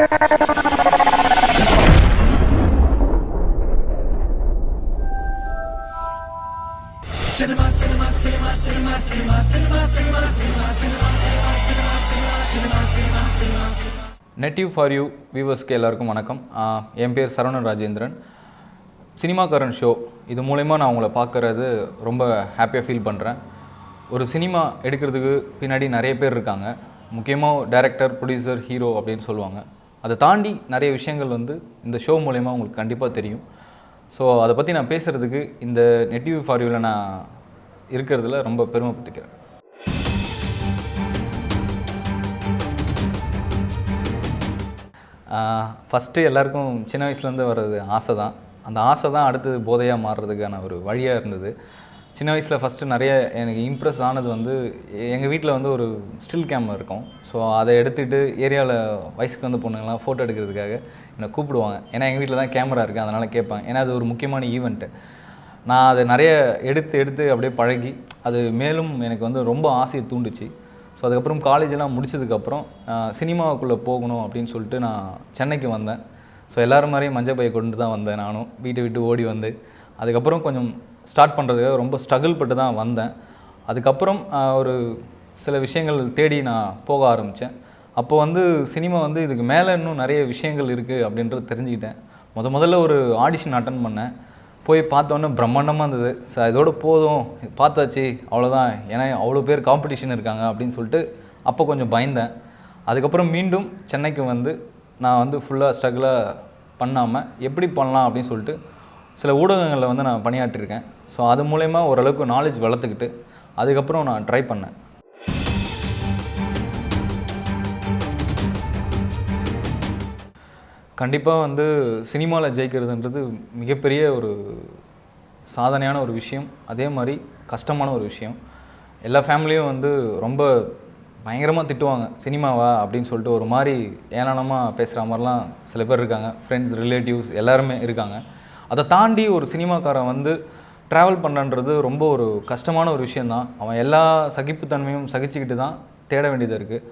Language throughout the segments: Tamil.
நெட்டிவ் ஃபார் யூ வியூவர்ஸ்க்கு எல்லாருக்கும் வணக்கம். என் பேர் சரவணன் ராஜேந்திரன். சினிமாக்காரன் ஷோ இது மூலயமா நான் உங்களை பார்க்குறது ரொம்ப ஹாப்பியாக ஃபீல் பண்ணுறேன். ஒரு சினிமா எடுக்கிறதுக்கு பின்னாடி நிறைய பேர் இருக்காங்க. முக்கியமாக டைரக்டர், ப்ரொடியூசர், ஹீரோ அப்படின்னு சொல்லுவாங்க. அதை தாண்டி நிறைய விஷயங்கள் இந்த ஷோ மூலயமா உங்களுக்கு கண்டிப்பாக தெரியும். ஸோ அதை பற்றி நான் பேசுகிறதுக்கு இந்த நெட்டிவ் ஃபார் யூவில் நான் இருக்கிறதுல ரொம்ப பெருமைப்பட்டுக்கிறேன். ஃபஸ்ட்டு எல்லாருக்கும் சின்ன வயசுலேருந்து வர்றது ஆசை தான். அந்த ஆசை தான் அடுத்து போதையாக மாறுறதுக்கான ஒரு வழியாக இருந்தது. சின்ன வயசில் ஃபஸ்ட்டு நிறைய எனக்கு இம்ப்ரெஸ் ஆனது எங்கள் வீட்டில் ஒரு ஸ்டில் கேமரா இருக்கும். ஸோ அதை எடுத்துகிட்டு ஏரியாவில் வயசுக்கு பொண்ணுங்கள்லாம் ஃபோட்டோ எடுக்கிறதுக்காக என்னை கூப்பிடுவாங்க. ஏன்னா எங்கள் வீட்டில் தான் கேமரா இருக்குது, அதனால் கேட்பாங்க. ஏன்னா அது ஒரு முக்கியமான ஈவெண்ட்டு. நான் அதை நிறைய எடுத்து அப்படியே பழகி அது மேலும் எனக்கு ரொம்ப ஆசையை தூண்டுச்சு. ஸோ அதுக்கப்புறம் காலேஜெல்லாம் முடிச்சதுக்கப்புறம் சினிமாவுக்குள்ளே போகணும் அப்படின்னு சொல்லிட்டு நான் சென்னைக்கு வந்தேன். ஸோ எல்லோரும் மாதிரியும் மஞ்சள் பையை கொண்டு தான் வந்தேன். நானும் வீட்டை விட்டு ஓடி அதுக்கப்புறம் கொஞ்சம் ஸ்டார்ட் பண்ணுறதுக்காக ரொம்ப ஸ்ட்ரகிள் பட்டு தான் வந்தேன். அதுக்கப்புறம் ஒரு சில விஷயங்கள் தேடி நான் போக ஆரம்பித்தேன். அப்போ சினிமா இதுக்கு மேலே இன்னும் நிறைய விஷயங்கள் இருக்குது அப்படின்றது தெரிஞ்சுக்கிட்டேன். முதல்ல ஒரு ஆடிஷன் அட்டன் பண்ணேன். போய் பார்த்தோன்னே பிரம்மாண்டமாக இருந்தது. சார் இதோட போதும், பார்த்தாச்சு, அவ்வளோதான், ஏன்னா அவ்வளோ பேர் காம்படிஷன் இருக்காங்க அப்படின்னு சொல்லிட்டு அப்போ கொஞ்சம் பயந்தேன். அதுக்கப்புறம் மீண்டும் சென்னைக்கு நான் ஃபுல்லாக ஸ்ட்ரகிளாக பண்ணாமல் எப்படி பண்ணலாம் அப்படின்னு சொல்லிட்டு சில ஊடகங்களில் நான் பணியாற்றிருக்கேன். ஸோ அது மூலயமா ஓரளவுக்கு நாலேஜ் வளர்த்துக்கிட்டு அதுக்கப்புறம் நான் ட்ரை பண்ணேன். கண்டிப்பாக சினிமாவில் ஜெயிக்கிறதுன்றது மிகப்பெரிய ஒரு சாதனையான ஒரு விஷயம். அதே மாதிரி கஷ்டமான ஒரு விஷயம். எல்லா ஃபேமிலியும் ரொம்ப பயங்கரமாக திட்டுவாங்க, சினிமாவா அப்படின்னு சொல்லிட்டு ஒரு மாதிரி ஏளனமாக பேசுகிற மாதிரிலாம் சில பேர் இருக்காங்க. ஃப்ரெண்ட்ஸ், ரிலேட்டிவ்ஸ் எல்லாருமே இருக்காங்க. அதை தாண்டி ஒரு சினிமாக்காரன் ட்ராவல் பண்ணுறது ரொம்ப ஒரு கஷ்டமான ஒரு விஷயந்தான். அவன் எல்லா சகிப்புத்தன்மையும் சகிச்சுக்கிட்டு தான் தேட வேண்டியதாக இருக்குது.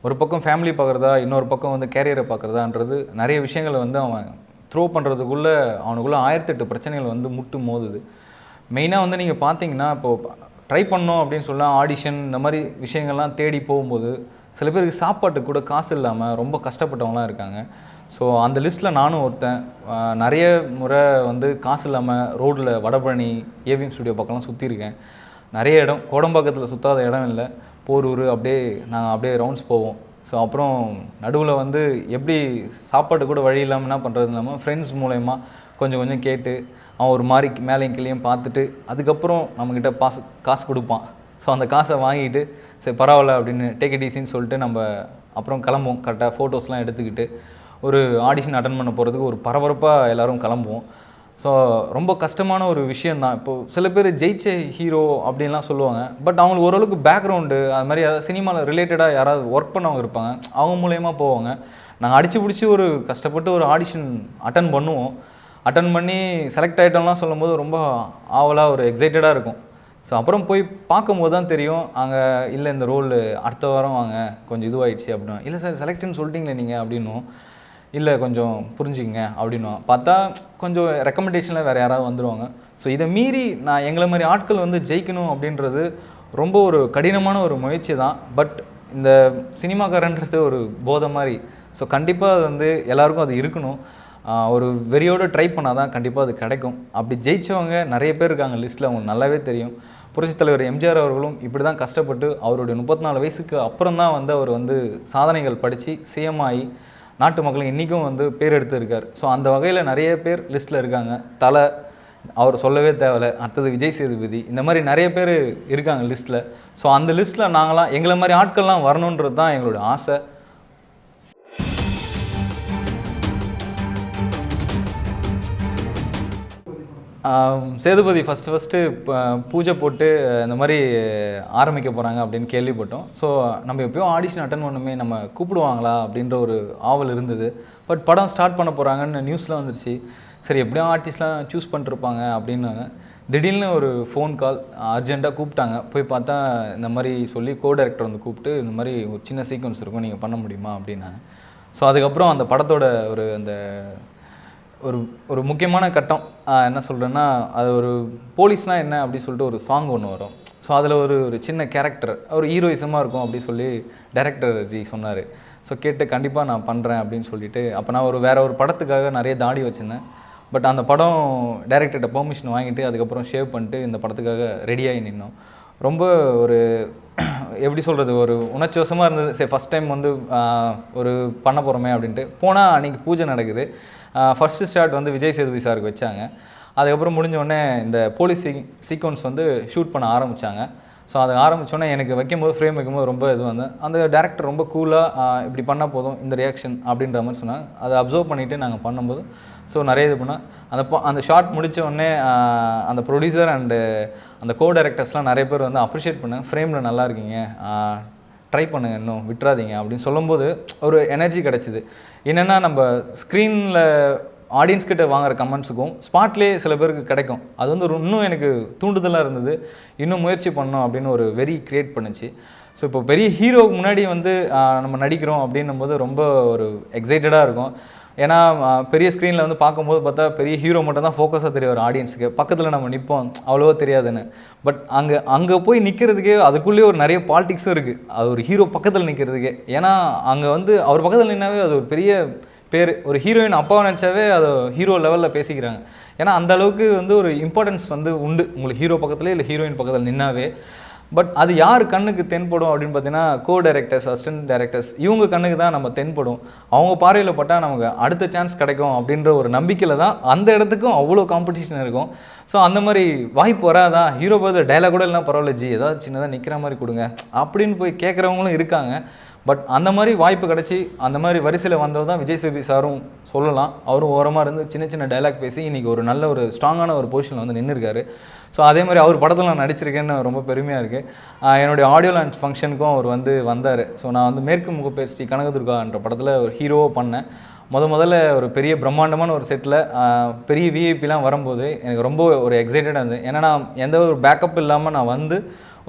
ஒரு பக்கம் ஃபேமிலி பார்க்குறதா, இன்னொரு பக்கம் கேரியரை பார்க்குறதான்றது நிறைய விஷயங்களை அவன் த்ரோ பண்ணுறதுக்குள்ளே அவனுக்குள்ளே 1008 பிரச்சனைகள் முட்டு மோதுது. மெயினாக நீங்கள் பார்த்தீங்கன்னா இப்போது ட்ரை பண்ணோம் அப்படின்னு சொன்னால் ஆடிஷன் இந்த மாதிரி விஷயங்கள்லாம் தேடி போகும்போது சில பேருக்கு சாப்பாட்டுக்கு கூட காசு இல்லாமல் ரொம்ப கஷ்டப்பட்டவங்களாம் இருக்காங்க. ஸோ அந்த லிஸ்ட்டில் நானும் ஒருத்தன். நிறைய முறை காசு இல்லாமல் ரோட்டில் வடபழனி, ஏவிஎம் ஸ்டுடியோ பக்கம்லாம் சுற்றிருக்கேன். நிறைய இடம், கோடம்பாக்கத்தில் சுற்றாத இடம் இல்லை. போரூர் நாங்கள் அப்படியே ரவுண்ட்ஸ் போவோம். ஸோ அப்புறம் நடுவில் எப்படி சாப்பாட்டு கூட வழி இல்லாமல் என்ன பண்ணுறது இல்லாமல் ஃப்ரெண்ட்ஸ் மூலயமா கொஞ்சம் கேட்டு அவன் ஒரு மாதிரி மேலேயும் கீழேயும் பார்த்துட்டு அதுக்கப்புறம் நம்மக்கிட்ட காசு கொடுப்பான். ஸோ அந்த காசை வாங்கிட்டு சரி பரவாயில்ல அப்படின்னு டேக் இட் ஈஸின்னு சொல்லிட்டு நம்ம அப்புறம் கிளம்புவோம். கரெக்டாக ஃபோட்டோஸ்லாம் எடுத்துக்கிட்டு ஒரு ஆடிஷன் அட்டன் பண்ண போகிறதுக்கு ஒரு பரபரப்பாக எல்லோரும் கிளம்புவோம். ஸோ ரொம்ப கஷ்டமான ஒரு விஷயந்தான். இப்போது சில பேர் ஜெயிச்ச ஹீரோ அப்படின்லாம் சொல்லுவாங்க. பட் அவங்களுக்கு ஓரளவுக்கு பேக்ரவுண்டு அது மாதிரி சினிமாவில் ரிலேட்டடாக யாராவது ஒர்க் பண்ணவங்க இருப்பாங்க, அவங்க மூலயமா போவாங்க. நாங்கள் அடித்து பிடிச்சி ஒரு கஷ்டப்பட்டு ஒரு ஆடிஷன் அட்டன் பண்ணுவோம். அட்டன் பண்ணி செலக்ட் ஆகிட்டோம்லாம் சொல்லும்போது ரொம்ப ஆவலாக ஒரு எக்ஸைட்டடாக இருக்கும். ஸோ அப்புறம் போய் பார்க்கும்போது தான் தெரியும், அங்கே இல்லை இந்த ரோல் அடுத்த வாரம் வாங்க கொஞ்சம் இதுவாகிடுச்சு அப்படின்னா, இல்லை சார் செலக்ட்னு சொல்லிட்டீங்களே நீங்கள் அப்படின்னும், இல்லை கொஞ்சம் புரிஞ்சுங்க அப்படின்னும். பார்த்தா கொஞ்சம் ரெக்கமெண்டேஷனில் வேறு யாராவது வந்துடுவாங்க. ஸோ இதை மீறி நான் எங்களை மாதிரி ஆட்கள் ஜெயிக்கணும் அப்படின்றது ரொம்ப ஒரு கடினமான ஒரு முயற்சி தான். பட் இந்த சினிமாக்காரன்றது ஒரு போதை மாதிரி. ஸோ கண்டிப்பாக அது எல்லாருக்கும் அது இருக்கணும். ஒரு வெறியோடு ட்ரை பண்ணால் தான் கண்டிப்பாக அது கிடைக்கும். அப்படி ஜெயித்தவங்க நிறைய பேர் இருக்காங்க லிஸ்ட்டில், அவங்களுக்கு நல்லாவே தெரியும். புரட்சித் தலைவர் எம்ஜிஆர் அவர்களும் இப்படி தான் கஷ்டப்பட்டு அவருடைய 34 வயசுக்கு அப்புறம் தான் அவர் சாதனைகள் படித்து சிஎம் ஆகி நாட்டு மக்களுக்கு இன்றைக்கும் பேர் எடுத்துருக்கார். ஸோ அந்த வகையில் நிறைய பேர் லிஸ்ட்டில் இருக்காங்க. தலை அவர் சொல்லவே தேவையில்லை, அடுத்தது விஜய் சேதுபதி, இந்த மாதிரி நிறைய பேர் இருக்காங்க லிஸ்ட்டில். ஸோ அந்த லிஸ்ட்டில் நாங்களாம் எங்களை மாதிரி ஆட்கள்லாம் வரணுன்றது தான் எங்களோட ஆசை. சேதுபதி ஃபஸ்ட்டு பூஜை போட்டு இந்த மாதிரி ஆரம்பிக்க போகிறாங்க அப்படின்னு கேள்விப்பட்டோம். ஸோ நம்ம எப்போயும் ஆடிஷன் அட்டன் பண்ணுமே, நம்ம கூப்பிடுவாங்களா அப்படின்ற ஒரு ஆவல் இருந்தது. பட் படம் ஸ்டார்ட் பண்ண போகிறாங்கன்னு நியூஸ்லாம் வந்துருச்சு. சரி எப்படியும் ஆர்டிஸ்ட்லாம் சூஸ் பண்ணிருப்பாங்க அப்படின்னு திடீர்னு ஒரு ஃபோன் கால் அர்ஜெண்ட்டாக கூப்பிட்டாங்க. போய் பார்த்தா இந்த மாதிரி சொல்லி கோ டைரக்டர் கூப்பிட்டு இந்த மாதிரி ஒரு சின்ன சீக்வன்ஸ் இருக்கும், நீங்கள் பண்ண முடியுமா அப்படின்னாங்க. ஸோ அதுக்கப்புறம் அந்த படத்தோட அந்த ஒரு ஒரு முக்கியமான கட்டம் என்ன சொல்கிறேன்னா, அது ஒரு போலீஸ்னால் என்ன அப்படி சொல்லிட்டு ஒரு சாங் ஒன்று வரும். ஸோ அதில் ஒரு சின்ன கேரக்டர் ஒரு ஹீரோயிசமாக இருக்கும் அப்படி சொல்லி டைரக்டர் ஜி சொன்னார். ஸோ கேட்டு கண்டிப்பாக நான் பண்ணுறேன் அப்படின்னு சொல்லிட்டு, அப்போ நான் வேற ஒரு படத்துக்காக நிறைய தாடி வச்சுருந்தேன். பட் அந்த படம் டைரக்டர்கிட்ட பெர்மிஷன் வாங்கிட்டு அதுக்கப்புறம் ஷேவ் பண்ணிட்டு இந்த படத்துக்காக ரெடியாகி நின்னோம். ரொம்ப ஒரு எப்படி சொல்கிறது, ஒரு உணர்ச்சிவசமாக இருந்தது. சரி ஃபஸ்ட் டைம் வந்து ஒரு பண்ண போகிறோமே அப்படின்ட்டு போனால் அன்றைக்கி பூஜை நடக்குது. ஃபஸ்ட்டு ஷாட் வந்து விஜய் சேதுபதி சாருக்கு வச்சாங்க. அதுக்கப்புறம் முடிஞ்சோடனே இந்த போலீஸ் சீக்வன்ஸ் வந்து ஷூட் பண்ண ஆரம்பித்தாங்க. ஸோ அது ஆரம்பித்தோடனே எனக்கு வைக்கும்போது ஃப்ரேம் வைக்கும்போது ரொம்ப இது வந்து அந்த டேரக்டர் ரொம்ப கூலாக இப்படி பண்ணால் போதும் இந்த ரியாக்ஷன் அப்படின்ற மாதிரி சொன்னாங்க. அதை அப்சர்வ் பண்ணிவிட்டு நாங்கள் பண்ணும்போது ஸோ நிறைய இது பண்ணோம். அந்த ஷார்ட் முடித்த உடனே அந்த ப்ரொடியூசர் அண்டு அந்த கோ டைரக்டர்ஸ்லாம் நிறைய பேர் வந்து அப்ரிஷியேட் பண்ணாங்க. ஃப்ரேமில் நல்லா இருக்கீங்க, ட்ரை பண்ணுங்கள், இன்னும் விட்டுறாதீங்க அப்படின்னு சொல்லும்போது ஒரு எனர்ஜி கிடச்சிது. என்னென்னா நம்ம ஸ்க்ரீனில் ஆடியன்ஸ் கிட்ட வாங்குற கமெண்ட்ஸுக்கும் ஸ்பாட்லேயே சில பேருக்கு கிடைக்கும். அது வந்து இன்னும் எனக்கு தூண்டுதலாக இருந்தது. இன்னும் முயற்சி பண்ணோம் அப்படின்னு ஒரு வெறி க்ரியேட் பண்ணுச்சு. ஸோ இப்போ பெரிய ஹீரோவுக்கு முன்னாடி வந்து நம்ம நடிக்கிறோம் அப்படின்னும் போது ரொம்ப ஒரு எக்ஸைட்டடாக இருக்கும். ஏன்னா பெரிய ஸ்க்ரீனில் வந்து பார்க்கும்போது பார்த்தா பெரிய ஹீரோ மட்டும் தான் ஃபோக்கஸாக தெரியும் ஆடியன்ஸுக்கு. பக்கத்தில் நம்ம நிற்போம் அவ்வளோவா தெரியாதுன்னு. பட் அங்கே போய் நிற்கிறதுக்கே அதுக்குள்ளேயே ஒரு நிறைய பாலிடிக்ஸும் இருக்குது. அது ஒரு ஹீரோ பக்கத்தில் நிற்கிறதுக்கே. ஏன்னா அங்கே வந்து அவர் பக்கத்தில் நின்னாவே அது ஒரு பெரிய பேர். ஒரு ஹீரோயின் அப்பாவை நினச்சாவே அதை ஹீரோ லெவலில் பேசிக்கிறாங்க. ஏன்னா அந்த அளவுக்கு வந்து ஒரு இம்பார்ட்டன்ஸ் வந்து உண்டு உங்களுக்கு ஹீரோ பக்கத்தில் இல்லை ஹீரோயின் பக்கத்தில் நின்னாவே. பட் அது யார் கண்ணுக்கு தென்படும் அப்படின்னு பார்த்தீங்கன்னா கோ டைரக்டர்ஸ், அசிஸ்டன்ட் டைரக்டர்ஸ், இவங்க கண்ணுக்கு தான் நம்ம தென்படும். அவங்க பார்வையில் பட்டால் நமக்கு அடுத்த சான்ஸ் கிடைக்கும் அப்படின்ற ஒரு நம்பிக்கையில் தான் அந்த இடத்துக்கும் அவ்வளோ காம்படிஷன் இருக்கும். ஸோ அந்த மாதிரி வாய்ப்பு வராதா, ஹீரோ பார்த்து டைலாக் கூட இல்லைனா பரவாயில்ல ஜி, ஏதாவது சின்னதாக நிற்கிற மாதிரி கொடுங்க அப்படின்னு போய் கேட்குறவங்களும் இருக்காங்க. பட் அந்த மாதிரி வாய்ப்பு கிடச்சி அந்த மாதிரி வரிசையில் வந்தது தான் விஜய் சேதுபதி சாரும் சொல்லலாம். அவரும் ஓரமாக இருந்து சின்ன சின்ன டைலாக் பேசி இன்றைக்கி ஒரு நல்ல ஒரு ஸ்ட்ராங்கான ஒரு பொசிஷனில் வந்து நின்றுருக்காரு. ஸோ அதே மாதிரி அவர் படத்தில் நான் நடிச்சிருக்கேன்னு ரொம்ப பெருமையாக இருக்குது. என்னுடைய ஆடியோ லான்ச் ஃபங்க்ஷனுக்கும் அவர் வந்தார். ஸோ நான் வந்து மேற்கு முகப்பேர் ஸ்ரீ கனகதுர்கா என்ற படத்தில் ஒரு ஹீரோவாக பண்ணேன். முதல்ல ஒரு பெரிய பிரம்மாண்டமான ஒரு செட்டில் பெரிய விஐபிலாம் வரும்போது எனக்கு ரொம்ப ஒரு எக்ஸைட்டடாக இருந்தது. ஏன்னா நான் எந்த ஒரு பேக்கப் இல்லாமல் நான் வந்து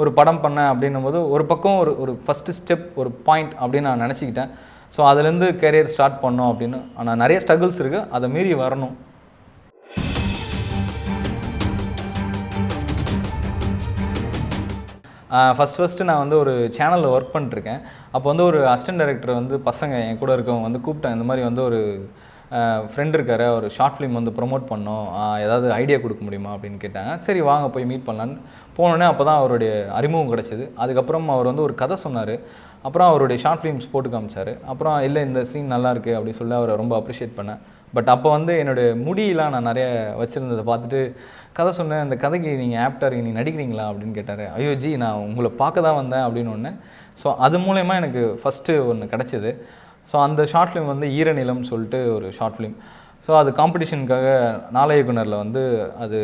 ஒரு படம் பண்ணேன் அப்படின்னும் போது ஒரு பக்கம் ஒரு ஃபஸ்ட்டு ஸ்டெப், ஒரு பாயிண்ட் அப்படின்னு நான் நினச்சிக்கிட்டேன். ஸோ அதுலேருந்து கேரியர் ஸ்டார்ட் பண்ணோம் அப்படின்னு. ஆனால் நிறைய ஸ்ட்ரகிள்ஸ் இருக்குது, அதை மீறி வரணும். ஃபஸ்ட்டு நான் வந்து ஒரு சேனலில் ஒர்க் பண்ணிட்டுருக்கேன். அப்போ வந்து ஒரு அசிஸ்டன்ட் டைரக்டர் வந்து பசங்க என் கூட இருக்கவங்க வந்து கூப்பிட்டேன். இந்த மாதிரி வந்து ஒரு ஃப்ரெண்ட் இருக்கார், ஒரு ஷார்ட் ஃபிலிம் வந்து ப்ரொமோட் பண்ணோம், ஏதாவது ஐடியா கொடுக்க முடியுமா அப்படின்னு கேட்டாங்க. சரி வாங்க போய் மீட் பண்ணலான்னு போனோடனே அப்போ தான் அவருடைய அறிமுகம் கிடச்சிது. அதுக்கப்புறம் அவர் வந்து ஒரு கதை சொன்னார். அப்புறம் அவருடைய ஷார்ட் ஃபிலிம்ஸ் போட்டு காமிச்சார். அப்புறம் இல்லை இந்த சீன் நல்லாயிருக்கு அப்படின்னு சொல்லி அவரை ரொம்ப அப்ரிஷியேட் பண்ணேன். பட் அப்போ வந்து என்னுடைய முடியெலாம் நான் நிறைய வச்சுருந்ததை பார்த்துட்டு கதை சொன்னேன். அந்த கதைக்கு நீங்கள் ஆப்டாக இருக்கீங்க, நீங்கள் நடிக்கிறீங்களா அப்படின்னு கேட்டார். ஐயோ ஜி நான் உங்களை பார்க்க தான் வந்தேன் அப்படின்னு ஒன்று. ஸோ அது மூலயமா எனக்கு ஃபஸ்ட்டு ஒன்று கிடச்சிது. ஸோ அந்த ஷார்ட் ஃபிலிம் வந்து ஈரநிலம்னு சொல்லிட்டு ஒரு ஷார்ட் ஃபிலிம். ஸோ அது காம்படிஷனுக்காக நாளையகுனரில் வந்து அது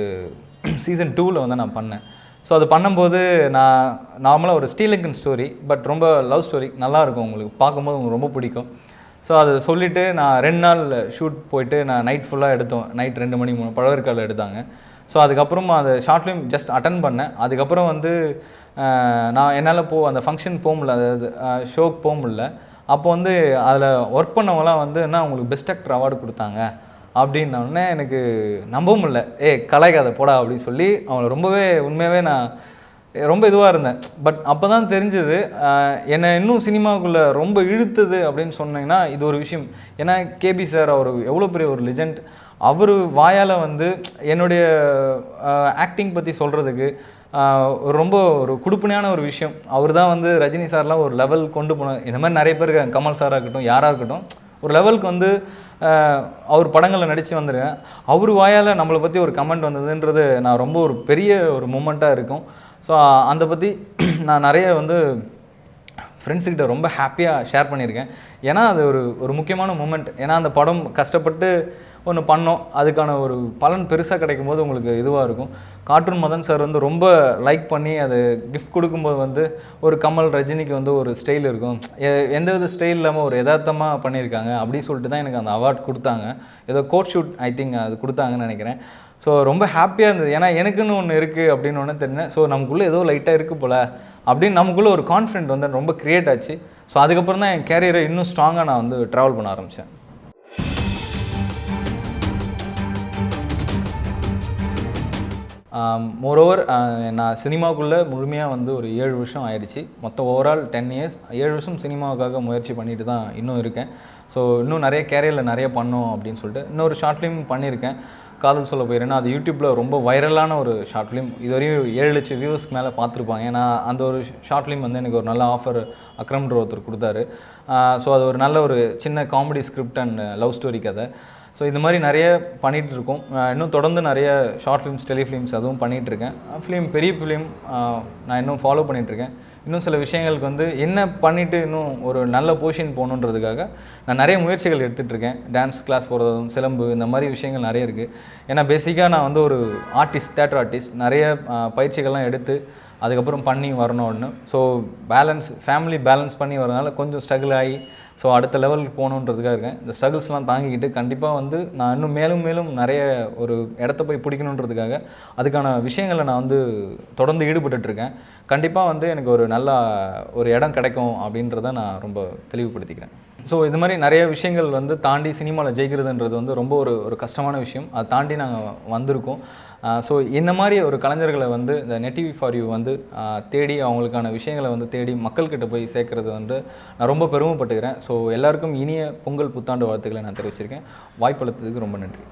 சீசன் 2ல் வந்து நான் பண்ணேன். ஸோ அது பண்ணும்போது நான் நார்மலாக ஒரு ஸ்ரீலங்கன் ஸ்டோரி, பட் ரொம்ப லவ் ஸ்டோரி, நல்லாயிருக்கும், உங்களுக்கு பார்க்கும்போது உங்களுக்கு ரொம்ப பிடிக்கும். ஸோ அதை சொல்லிவிட்டு நான் 2 நாள் ஷூட் போயிட்டு நான் நைட் ஃபுல்லாக எடுத்தோம். நைட் 2 மணி 3 பழவர்கால் எடுத்தாங்க. ஸோ அதுக்கப்புறமா அந்த ஷார்ட் ஃபிலிம் ஜஸ்ட் அட்டன் பண்ணேன். அதுக்கப்புறம் வந்து நான் என்னால் அந்த ஃபங்க்ஷன் போக முடியல, அதாவது ஷோக்கு போக முடியல. அப்போ வந்து அதில் ஒர்க் பண்ணவங்களாம் வந்து என்ன உங்களுக்கு பெஸ்ட் ஆக்டர் அவார்டு கொடுத்தாங்க அப்படின்னோடனே எனக்கு நம்ப முடியல. கலாய்க்காத போடா அப்படின்னு சொல்லி அவங்கள ரொம்பவே உண்மையாகவே நான் ரொம்ப இதுவாக இருந்தேன். பட் அப்போ தான் தெரிஞ்சது என்னை இன்னும் சினிமாவுக்குள்ளே ரொம்ப இழுத்தது அப்படின்னு சொன்னீங்கன்னா இது ஒரு விஷயம். ஏன்னா கேபி சார் அவர் எவ்வளோ பெரிய ஒரு லெஜண்ட். அவர் வாயால் வந்து என்னுடைய ஆக்டிங் பற்றி சொல்கிறதுக்கு ரொம்ப ஒரு குடுப்பனையான ஒரு விஷயம். அவர் தான் வந்து ரஜினி சார்லாம் ஒரு லெவல் கொண்டு போன. இந்த மாதிரி நிறைய பேர் கமல் சாராக இருக்கட்டும், யாராக இருக்கட்டும், ஒரு லெவலுக்கு வந்து அவர் படங்களில் நடித்து வந்துருக்கேன். அவர் வாயால் நம்மளை பற்றி ஒரு கமெண்ட் வந்ததுன்றது நான் ரொம்ப ஒரு பெரிய ஒரு மூமெண்ட்டாக இருக்கும். ஸோ அதை பற்றி நான் நிறைய வந்து ஃப்ரெண்ட்ஸுக்கிட்ட ரொம்ப ஹாப்பியாக ஷேர் பண்ணியிருக்கேன். ஏன்னா அது ஒரு முக்கியமான மூமெண்ட். ஏன்னா அந்த படம் கஷ்டப்பட்டு ஒன்று பண்ணோம், அதுக்கான ஒரு பலன் பெருசாக கிடைக்கும் போது உங்களுக்கு இதுவாக இருக்கும். கார்ட்டூன் மதன் சார் வந்து ரொம்ப லைக் பண்ணி அது கிஃப்ட் கொடுக்கும்போது வந்து ஒரு கமல் ரஜினிக்கு வந்து ஒரு ஸ்டைல் இருக்கும், எந்தவித ஸ்டைல் இல்லாமல் ஒரு யதார்த்தமாக பண்ணியிருக்காங்க அப்படின்னு சொல்லிட்டு தான் எனக்கு அந்த அவார்ட் கொடுத்தாங்க. ஏதோ கோட் ஷூட் ஐ திங்க் அது கொடுத்தாங்கன்னு நினைக்கிறேன். ஸோ ரொம்ப ஹாப்பியாக இருந்தது. ஏன்னா எனக்குன்னு ஒன்று இருக்குது அப்படின்னு ஒன்று தெரிஞ்சேன். ஸோ நமக்குள்ளே ஏதோ லைட்டாக இருக்குது போல் அப்படின்னு நமக்குள்ளே ஒரு கான்ஃபிடென்ட் வந்து ரொம்ப க்ரியேட் ஆச்சு. ஸோ அதுக்கப்புறம் தான் என் கேரியரை இன்னும் ஸ்ட்ராங்காக நான் வந்து ட்ராவல் பண்ண ஆரம்பித்தேன். மோரோவர் நான் சினிமாவுக்குள்ளே முழுமையாக வந்து ஒரு 7 வருஷம் ஆயிடுச்சு. மொத்தம் ஓவரால் 10 இயர்ஸ். 7 வருஷம் சினிமாவுக்காக முயற்சி பண்ணிட்டு தான் இன்னும் இருக்கேன். ஸோ இன்னும் நிறைய கேரியரில் நிறைய பண்ணோம் அப்படின்னு சொல்லிட்டு இன்னொரு ஷார்ட் ஃபிலிம் பண்ணியிருக்கேன். காதல் சொல்ல போயிடுறேன்னா அது யூடியூப்பில் ரொம்ப வைரலான ஒரு ஷார்ட் ஃபிலிம். இதுவரையும் 7 லட்சம் வியூவர்ஸ்க்கு மேலே பார்த்துருப்பாங்க. ஏன்னா அந்த ஒரு ஷார்ட் ஃபிலிம் வந்து எனக்கு ஒரு நல்ல ஆஃபர் அக்ரம்ன்ற ஒருத்தர் கொடுத்தாரு. ஸோ அது ஒரு நல்ல ஒரு சின்ன comedy script and love story கதை. ஸோ இந்த மாதிரி நிறைய பண்ணிகிட்டு இருக்கோம். இன்னும் தொடர்ந்து நிறைய ஷார்ட் ஃபிலிம்ஸ், டெலிஃபிலிம்ஸ் அதுவும் பண்ணிகிட்ருக்கேன். பெரிய ஃபிலிம் நான் இன்னும் ஃபாலோ பண்ணிகிட்ருக்கேன். இன்னும் சில விஷயங்களுக்கு வந்து என்ன பண்ணிவிட்டு இன்னும் ஒரு நல்ல பொசிஷன் போகணுன்றதுக்காக நான் நிறைய முயற்சிகள் எடுத்துகிட்ருக்கேன். டான்ஸ் கிளாஸ் போகிறதும், சிலம்பு, இந்த மாதிரி விஷயங்கள் நிறைய இருக்குது. ஏன்னா பேசிக்காக நான் வந்து ஒரு ஆர்டிஸ்ட், தேட்டர் ஆர்டிஸ்ட். நிறைய பயிற்சிகள்லாம் எடுத்து அதுக்கப்புறம் பண்ணி வரணும்னு. ஸோ ஃபேமிலி பேலன்ஸ் பண்ணி வரதுனால கொஞ்சம் ஸ்ட்ரகிள் ஆகி ஸோ அடுத்த லெவலுக்கு போகணுன்றதுக்காக இருக்கேன். இந்த ஸ்ட்ரகிள்ஸ்லாம் தாங்கிக்கிட்டு கண்டிப்பாக வந்து நான் இன்னும் மேலும் மேலும் நிறைய ஒரு இடத்த போய் பிடிக்கணுன்றதுக்காக அதுக்கான விஷயங்களை நான் வந்து தொடர்ந்து ஈடுபட்டுருக்கேன். கண்டிப்பாக வந்து எனக்கு ஒரு நல்ல ஒரு இடம் கிடைக்கும் அப்படின்றத நான் ரொம்ப தெளிவுபடுத்திக்கிறேன். ஸோ இது மாதிரி நிறைய விஷயங்கள் வந்து தாண்டி சினிமாவில் ஜெயிக்கிறதுன்றது வந்து ரொம்ப ஒரு கஷ்டமான விஷயம். அதை தாண்டி நாங்கள் வந்திருக்கோம். ஸோ இந்த மாதிரி ஒரு கலைஞர்களை வந்து இந்த நெட் டிவி ஃபார் யூ வந்து தேடி அவங்களுக்கான விஷயங்களை வந்து தேடி மக்கள்கிட்ட போய் சேர்க்கறது வந்து நான் ரொம்ப பெருமைப்பட்டுக்கிறேன். ஸோ எல்லாருக்கும் இனிய பொங்கல் புத்தாண்டு வாழ்த்துக்களை நான் தெரிவிச்சிருக்கேன். வாய்ப்பளித்ததுக்கு ரொம்ப நன்றி.